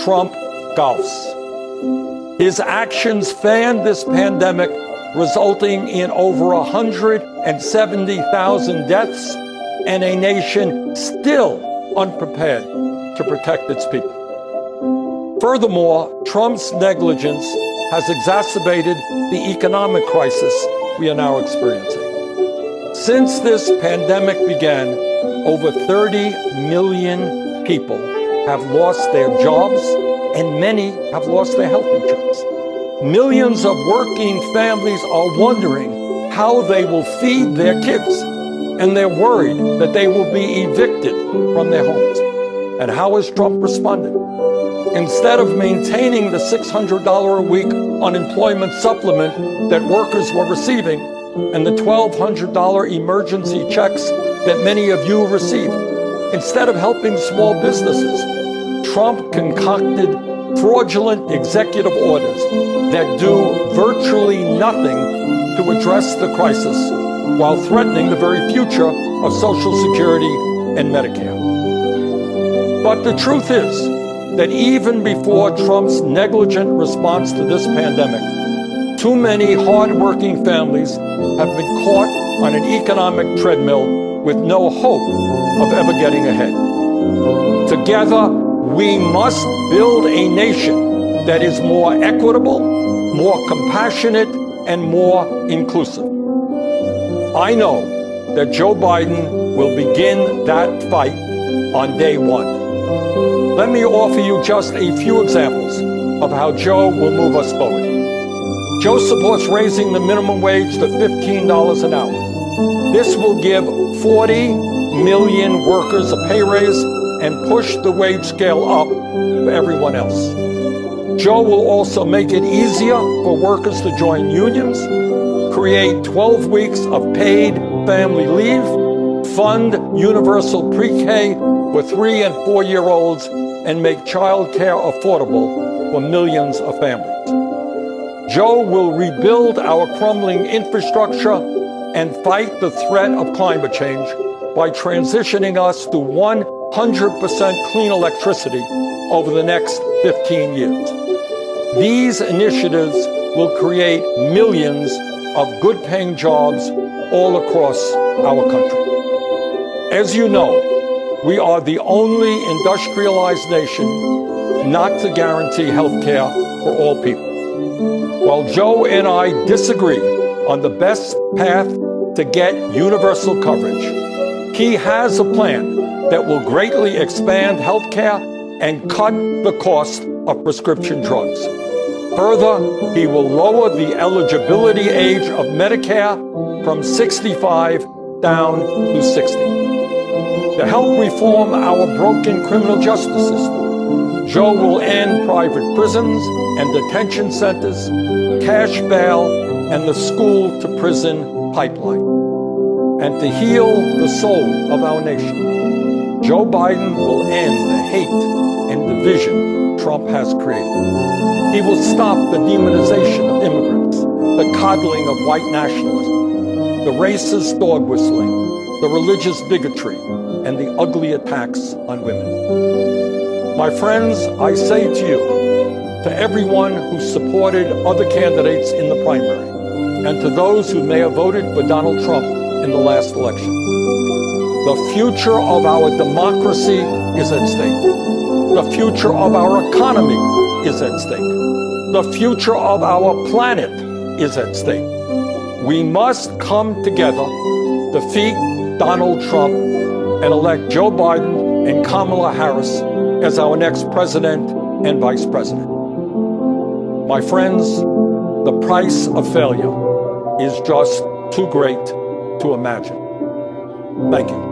Trump golfs. His actions fanned this pandemic, resulting in over 170,000 deaths and a nation still unprepared to protect its people. Furthermore, Trump's negligence has exacerbated the economic crisis we are now experiencing. Since this pandemic began, over 30 million people have lost their jobs and many have lost their health insurance. Millions of working families are wondering how they will feed their kids, and they're worried that they will be evicted from their homes. And how has Trump responded? Instead of maintaining the $600 a week unemployment supplement that workers were receiving and the $1,200 emergency checks that many of you received, instead of helping small businesses, Trump concocted fraudulent executive orders that do virtually nothing to address the crisis while threatening the very future of Social Security and Medicare. But the truth is that even before Trump's negligent response to this pandemic, too many hard-working families have been caught on an economic treadmill with no hope of ever getting ahead. Together, we must build a nation that is more equitable, more compassionate, and more inclusive. I know that Joe Biden will begin that fight on day one. Let me offer you just a few examples of how Joe will move us forward. Joe supports raising the minimum wage to $15 an hour. This will give 40 million workers a pay raise and push the wage scale up for everyone else. Joe will also make it easier for workers to join unions, create 12 weeks of paid family leave, fund universal pre-K for 3- and 4-year-olds, and make child care affordable for millions of families. Joe will rebuild our crumbling infrastructure and fight the threat of climate change by transitioning us to 100% clean electricity over the next 15 years. These initiatives will create millions of good-paying jobs all across our country. As you know, we are the only industrialized nation not to guarantee health care for all people. While Joe and I disagree on the best path to get universal coverage, he has a plan that will greatly expand health care and cut the cost of prescription drugs. Further, he will lower the eligibility age of Medicare from 65 down to 60. To help reform our broken criminal justice system, Joe will end private prisons and detention centers, cash bail, and the school-to-prison pipeline. And to heal the soul of our nation, Joe Biden will end the hate and division Trump has created. He will stop the demonization of immigrants, the coddling of white nationalism, the racist dog whistling, the religious bigotry, and the ugly attacks on women. My friends, I say to you, to everyone who supported other candidates in the primary, and to those who may have voted for Donald Trump in the last election, the future of our democracy is at stake. The future of our economy is at stake. The future of our planet is at stake. We must come together, defeat Donald Trump, and elect Joe Biden and Kamala Harris as our next president and vice president. My friends, the price of failure is just too great to imagine. Thank you.